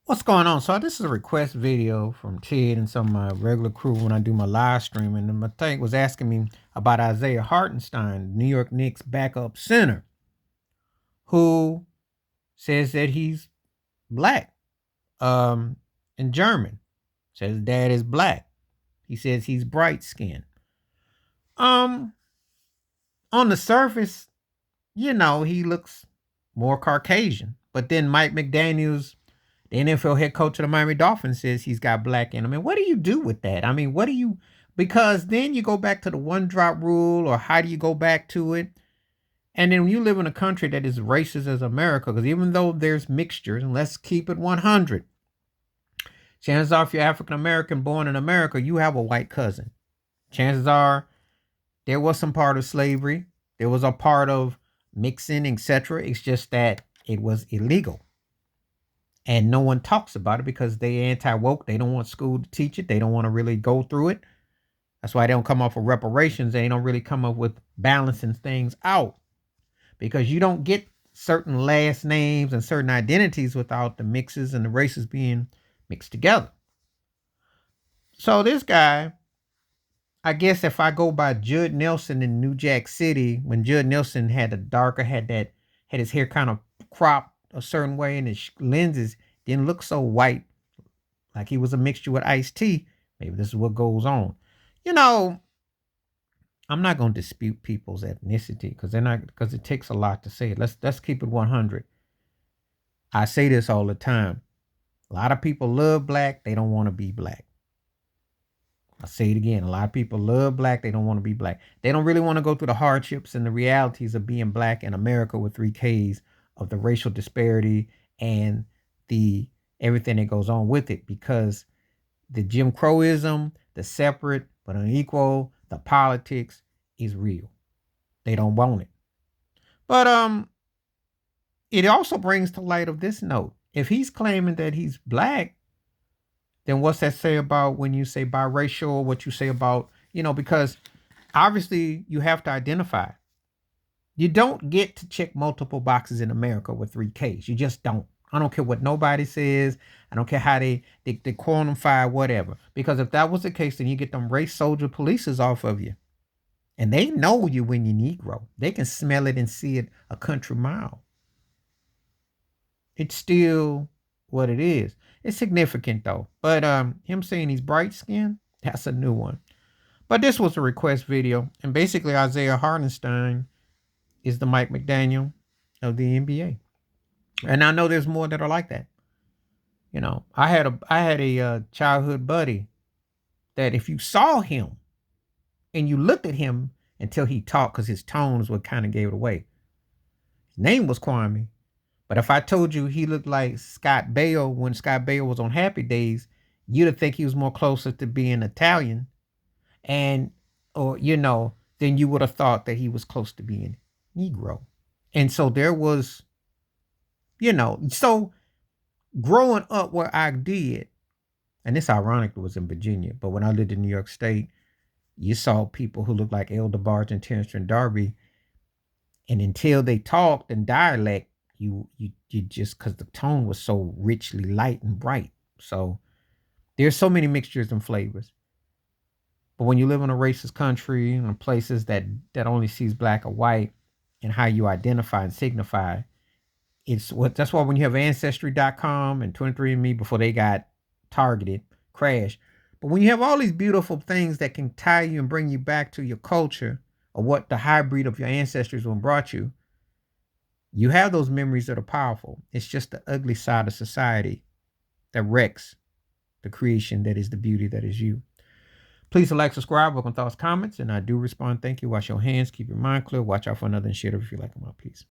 What's going on? So this is a request video from Ted and some of my regular crew when I do my live stream. And my thing was asking me about Isiah Hardenstein, New York Knicks backup center, who says that he's black, and German. Says his dad is black. He says he's bright skinned. Um, on the surface, he looks more Caucasian. But then Mike McDaniels, the NFL head coach of the Miami Dolphins, says he's got black in him. And what do you do with that? I mean, because then you go back to the one drop rule, or how do you go back to it? And then when you live in a country that is racist as America, because even though there's mixtures, and let's keep it 100, chances are if you're African American born in America, you have a white cousin. Chances are there was some part of slavery, there was a part of mixing, etc. It's just that it was illegal. And no one talks about it because they anti-woke. They don't want school to teach it. They don't want to really go through it. That's why they don't come up with reparations. They don't really come up with balancing things out, because you don't get certain last names and certain identities without the mixes and the races being mixed together. So this guy, I guess if I go by Judd Nelson in New Jack City, when Judd Nelson had had his hair kind of cropped a certain way and his lenses didn't look so white, like he was a mixture with Ice-T. Maybe this is what goes on. I'm not going to dispute people's ethnicity because it takes a lot to say it. Let's keep it 100. I say this all the time. A lot of people love black. They don't want to be black. I'll say it again. A lot of people love black. They don't want to be black. They don't really want to go through the hardships and the realities of being black in America with 3Ks, of the racial disparity and the everything that goes on with it, because the Jim Crowism, the separate but unequal, the politics is real. They don't want it. But it also brings to light of this note. If he's claiming that he's black, then what's that say about when you say biracial, what you say about, because obviously you have to identify. You don't get to check multiple boxes in America with 3Ks. You just don't. I don't care what nobody says. I don't care how they quantify whatever. Because if that was the case, then you get them race soldier polices off of you. And they know you when you're Negro. They can smell it and see it a country mile. It's still what it is. It's significant though. But him saying he's bright skinned, that's a new one. But this was a request video. And basically Isiah Hardenstein is the Mike McDaniel of the NBA. And I know there's more that are like that. I had a childhood buddy that if you saw him and you looked at him until he talked, because his tone is what kind of gave it away. His name was Kwame. But if I told you he looked like Scott Baio when Scott Baio was on Happy Days, you'd think he was more closer to being Italian, than you would have thought that he was close to being Negro. And so there was, so growing up where I did, and it's ironic it was in Virginia, but when I lived in New York State, you saw people who looked like El DeBarge and Terrence and Darby. And until they talked in dialect, you just, because the tone was so richly light and bright. So there's so many mixtures and flavors. But when you live in a racist country, in places that only sees black or white, and how you identify and signify, that's why when you have Ancestry.com and 23andMe before they got targeted, crashed. But when you have all these beautiful things that can tie you and bring you back to your culture, or what the hybrid of your ancestors brought you, you have those memories that are powerful. It's just the ugly side of society that wrecks the creation that is the beauty that is you. Please like, subscribe, welcome thoughts, comments, and I do respond. Thank you. Wash your hands, keep your mind clear, watch out for another, and share it if you like them out. Peace.